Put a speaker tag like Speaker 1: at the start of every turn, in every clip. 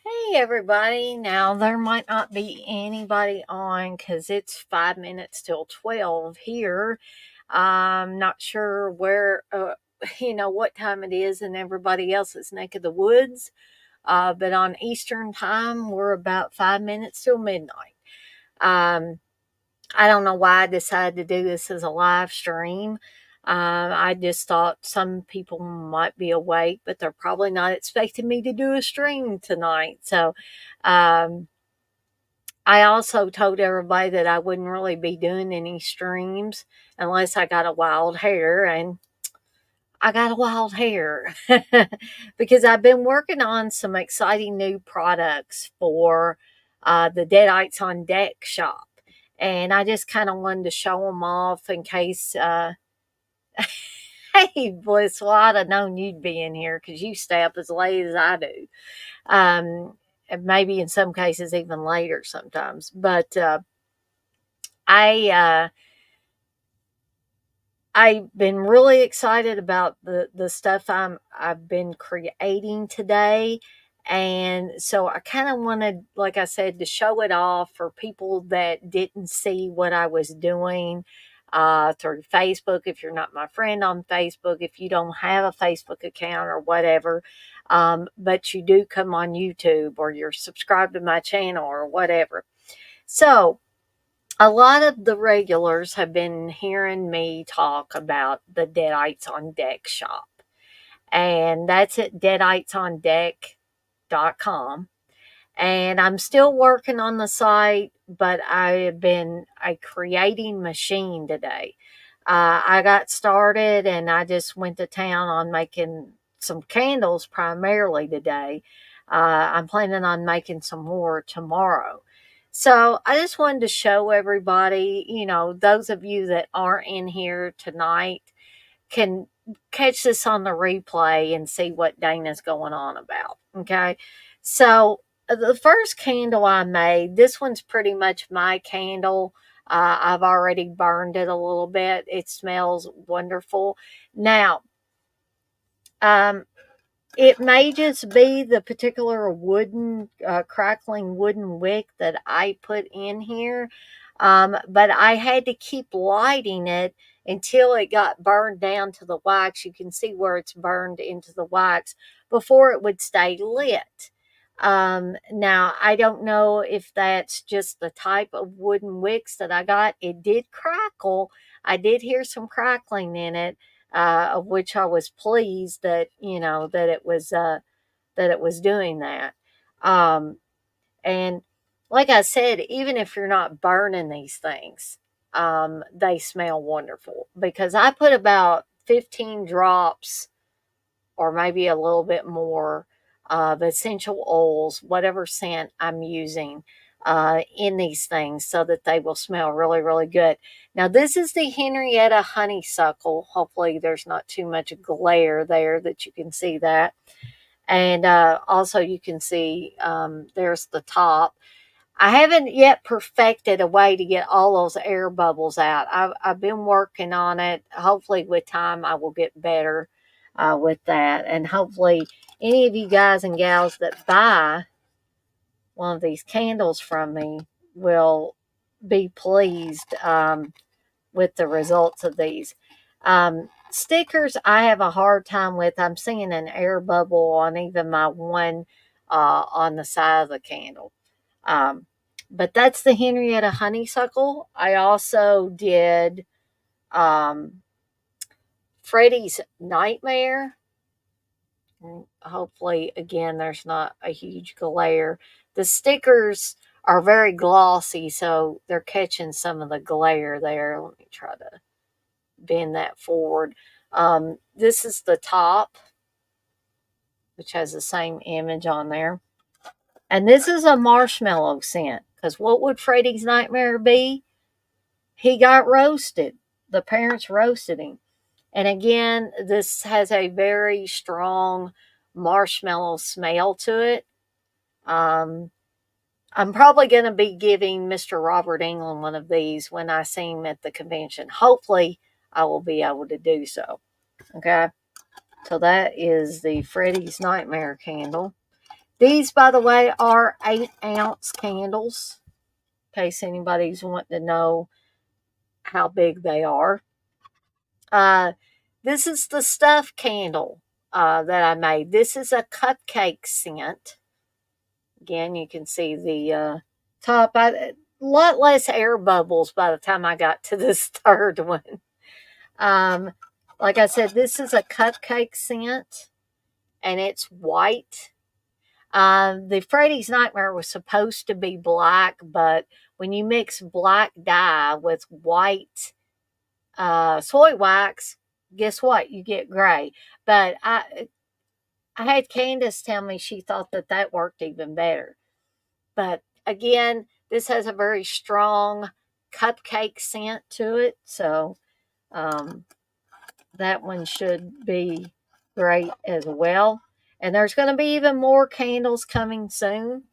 Speaker 1: Hey everybody. Now there might not be anybody on because it's 5 minutes till 12 here. I'm not sure where, what time it is in everybody else's neck of the woods. But on Eastern time, we're about 5 minutes till midnight. Um, I don't know why I decided to do this as a live stream. I just thought some people might be awake, but they're probably not expecting me to do a stream tonight. So, um, I also told everybody that I wouldn't really be doing any streams unless I got a wild hair, and I got a wild hair because I've been working on some exciting new products for the Deadites on Deck shop. And I just kind of wanted to show them off in case, hey, Bliss, well, I'd have known you'd be in here because you stay up as late as I do. And maybe in some cases even later sometimes. But I I've been really excited about the stuff I've been creating today. And so I kind of wanted, like I said, to show it off for people that didn't see what I was doing through Facebook. If you're not my friend on Facebook, if you don't have a Facebook account or whatever, but you do come on YouTube or you're subscribed to my channel or whatever. So a lot of the regulars have been hearing me talk about the Deadites on Deck shop. And that's at deaditesondeck.com. And I'm still working on the site, but I have been a creating machine today. I got started and I just went to town on making some candles primarily today. I'm planning on making some more tomorrow. So I just wanted to show everybody, those of you that aren't in here tonight can catch this on the replay and see what Dana's going on about. Okay. So the first candle I made, this one's pretty much my candle. I've already burned it a little bit. It smells wonderful. Now, um, it may just be the particular crackling wooden wick that I put in here, but I had to keep lighting it until it got burned down to the wax. You can see where it's burned into the wax before it would stay lit. Now, I don't know if that's just the type of wooden wicks that I got. It did crackle. I did hear some crackling in it, of which I was pleased that that it was doing that. Um, and like I said, even if you're not burning these things, they smell wonderful because I put about 15 drops or maybe a little bit more of essential oils, whatever scent I'm using, in these things so that they will smell really, really good. Now, this is the Henrietta honeysuckle. Hopefully, there's not too much glare there that you can see that. And also, you can see there's the top. I haven't yet perfected a way to get all those air bubbles out. I've been working on it. Hopefully, with time, I will get better with that. And hopefully, any of you guys and gals that buy one of these candles from me will be pleased with the results of these. Stickers, I have a hard time with. I'm seeing an air bubble on even my one on the side of the candle. Um, but that's the Henrietta honeysuckle. I also did Freddy's nightmare. Hopefully, again, there's not a huge glare. The stickers are very glossy, so they're catching some of the glare there. Let me try to bend that forward. This is the top, which has the same image on there. And this is a marshmallow scent, because what would Freddy's nightmare be? He got roasted. The parents roasted him. And again, this has a very strong marshmallow smell to it. I'm probably going to be giving Mr. Robert England one of these when I see him at the convention. Hopefully, I will be able to do so. Okay. So that is the Freddy's Nightmare candle. These, by the way, are 8-ounce candles, in case anybody's wanting to know how big they are. Uh, this is the stuffed candle that I made. This is a cupcake scent. Again, you can see the top. A lot less air bubbles by the time I got to this third one. Um, like I said, this is a cupcake scent, and it's white. The Freddy's Nightmare was supposed to be black, but when you mix black dye with white soy wax, guess what? You get gray. But I had Candace tell me she thought that that worked even better. But again, this has a very strong cupcake scent to it, so um, that one should be great as well. And there's going to be even more candles coming soon.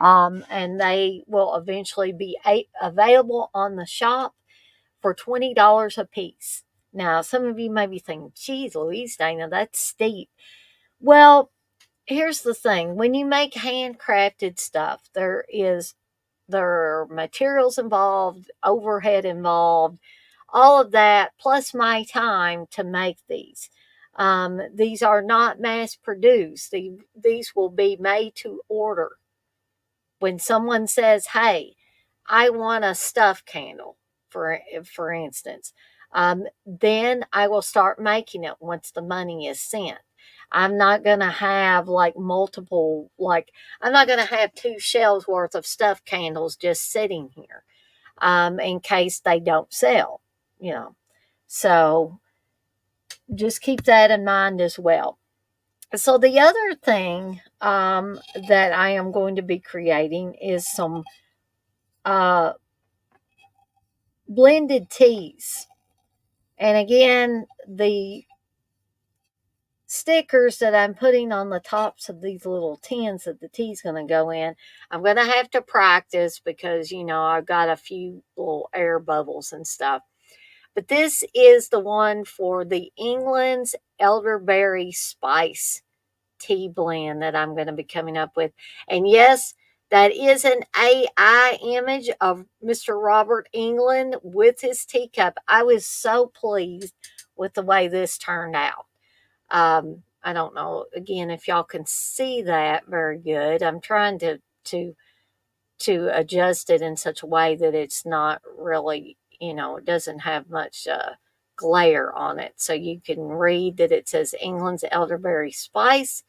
Speaker 1: And they will eventually be available on the shop for $20 a piece. Now, some of you may be thinking, geez, Louise, Dana, that's steep. Well, here's the thing. When you make handcrafted stuff, there are materials involved, overhead involved, all of that, plus my time to make these. These are not mass produced. These will be made to order. When someone says, hey, I want a stuffed candle, for instance, then I will start making it once the money is sent. I'm not going to have like multiple, like, I'm not going to have 2 shelves worth of stuffed candles just sitting here in case they don't sell, you know. So just keep that in mind as well. So the other thing that I am going to be creating is some uh, blended teas. And again, the stickers that I'm putting on the tops of these little tins that the tea's going to go in, I'm going to have to practice because, you know, I've got a few little air bubbles and stuff. But this is the one for the England's elderberry spice tea blend that I'm going to be coming up with. And yes, that is an AI image of Mr. Robert England with his teacup. I was so pleased with the way this turned out. I don't know, again, if y'all can see that very good. I'm trying to adjust it in such a way that it's not really, you know, it doesn't have much glare on it. So you can read that it says England's elderberry spice,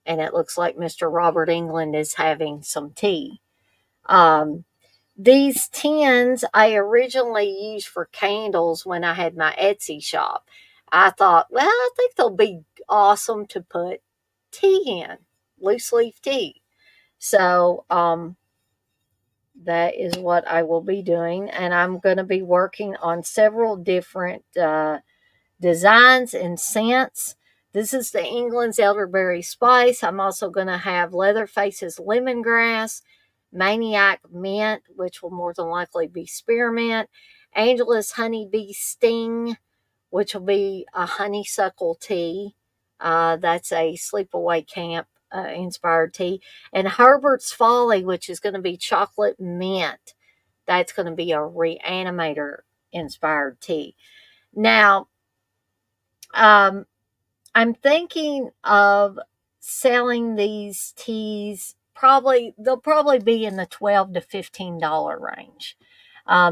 Speaker 1: and it looks like Mr. Robert England is having some tea. Um, these tins I originally used for candles when I had my Etsy shop. I thought, well, I think they'll be awesome to put tea in, loose leaf tea. So that is what I will be doing. And I'm going to be working on several different designs and scents. This is the England's elderberry spice. I'm also going to have Leatherface's lemongrass, Maniac mint, which will more than likely be spearmint, Angela's honeybee sting, which will be a honeysuckle tea. That's a sleepaway camp inspired tea. And Herbert's Folly, which is going to be chocolate mint. That's going to be a reanimator inspired tea. Now, I'm thinking of selling these teas. They'll probably be in the $12 to $15 range.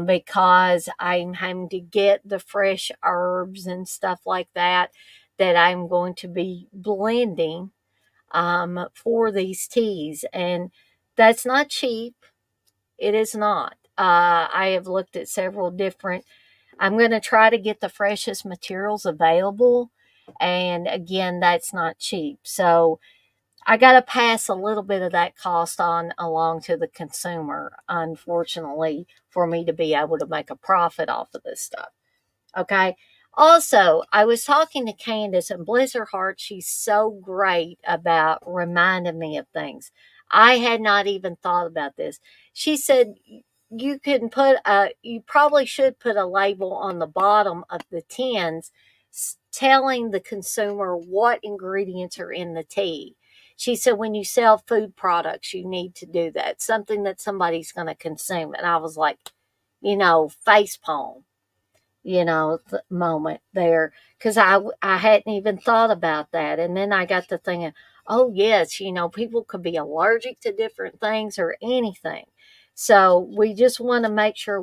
Speaker 1: Because I'm having to get the fresh herbs and stuff like that I'm going to be blending for these teas. And that's not cheap. It is not. I have looked at several different. I'm going to try to get the freshest materials available. And again, that's not cheap. So I got to pass a little bit of that cost on along to the consumer, unfortunately, for me to be able to make a profit off of this stuff. Okay. Also, I was talking to Candace, and bless her heart, she's so great about reminding me of things. I had not even thought about this. She said, you probably should put a label on the bottom of the tins telling the consumer what ingredients are in the tea. She said, when you sell food products, you need to do that, something that somebody's going to consume. And I was like, face palm, moment there, because I hadn't even thought about that. And then I got to thinking, oh, yes, people could be allergic to different things or anything. So we just want to make sure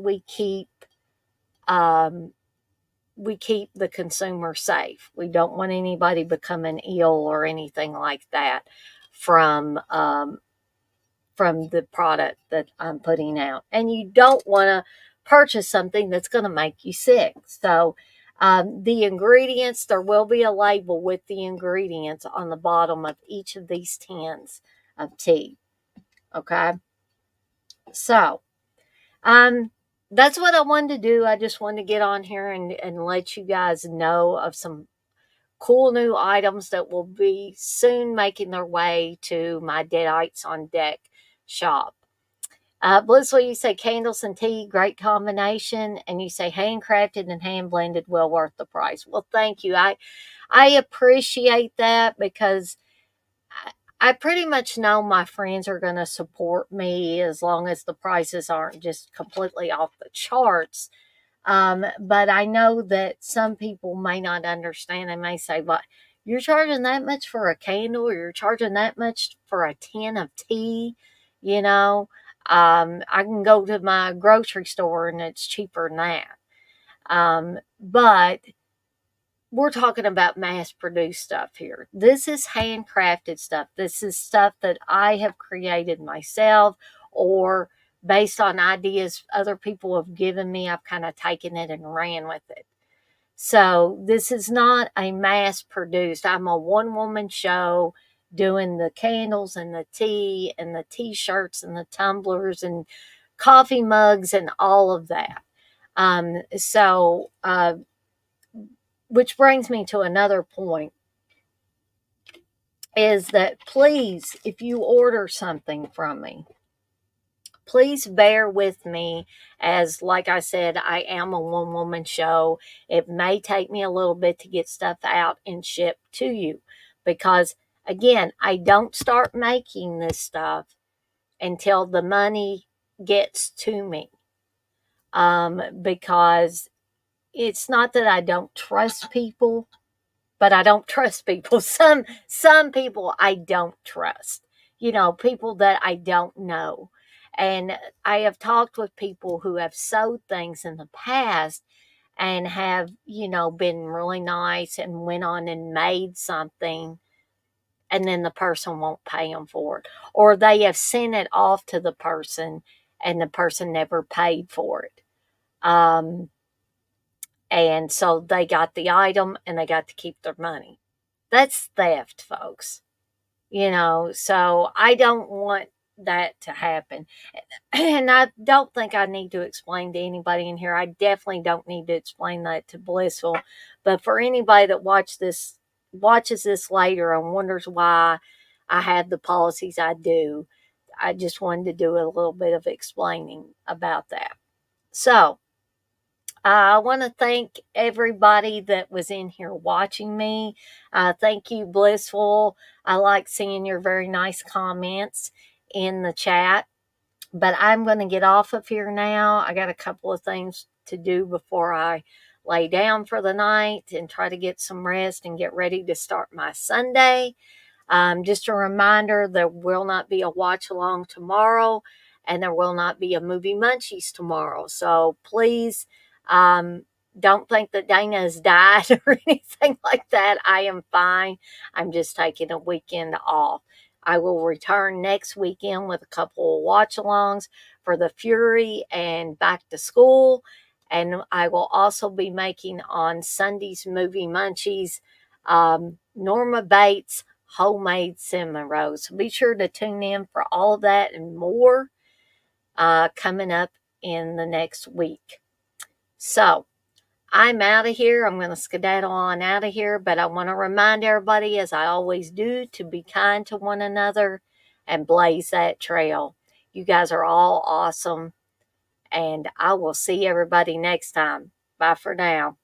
Speaker 1: um, we keep the consumer safe. We don't want anybody becoming ill or anything like that from the product that I'm putting out. And you don't want to purchase something that's going to make you sick. So the ingredients, there will be a label with the ingredients on the bottom of each of these tins of tea. Okay. So that's what I wanted to do. I just wanted to get on here and let you guys know of some cool new items that will be soon making their way to my Deadites on Deck shop. Blissful, you say candles and tea, great combination, and you say handcrafted and hand blended, well worth the price. Well, thank you. I appreciate that, because I pretty much know my friends are going to support me as long as the prices aren't just completely off the charts. But I know that some people may not understand. They may say, "Well, you're charging that much for a candle, or you're charging that much for a tin of tea." You know, I can go to my grocery store and it's cheaper than that. But we're talking about mass produced stuff here. This is handcrafted stuff. This is stuff that I have created myself, or based on ideas other people have given me. I've kind of taken it and ran with it. So this is not a mass produced. I'm a one woman show doing the candles and the tea and the t-shirts and the tumblers and coffee mugs and all of that. Which brings me to another point, is that please, if you order something from me, please bear with me, as like I said, I am a one woman show. It may take me a little bit to get stuff out and shipped to you, because again, I don't start making this stuff until the money gets to me. Because it's not that I don't trust people, but I don't trust people. Some people I don't trust. People that I don't know. And I have talked with people who have sold things in the past and have, been really nice and went on and made something, and then the person won't pay them for it. Or they have sent it off to the person and the person never paid for it. And so they got the item and they got to keep their money. That's theft, folks. So I don't want that to happen. And I don't think I need to explain to anybody in here. I definitely don't need to explain that to Blissful. But for anybody that watches this later and wonders why I have the policies I do, I just wanted to do a little bit of explaining about that. So I want to thank everybody that was in here watching me. Thank you, Blissful. I like seeing your very nice comments in the chat. But I'm going to get off of here now. I got a couple of things to do before I lay down for the night and try to get some rest and get ready to start my Sunday. Just a reminder, there will not be a watch along tomorrow, and there will not be a movie munchies tomorrow. So please don't think that Dana has died or anything like that. I am fine. I'm just taking a weekend off. I will return next weekend with a couple of watch alongs for the Fury and back to school. And I will also be making on Sunday's movie munchies Norma Bates homemade cinnamon rolls. So be sure to tune in for all of that and more coming up in the next week. So I'm out of here. I'm going to skedaddle on out of here, but I want to remind everybody, as I always do, to be kind to one another and blaze that trail. You guys are all awesome, and I will see everybody next time. Bye for now.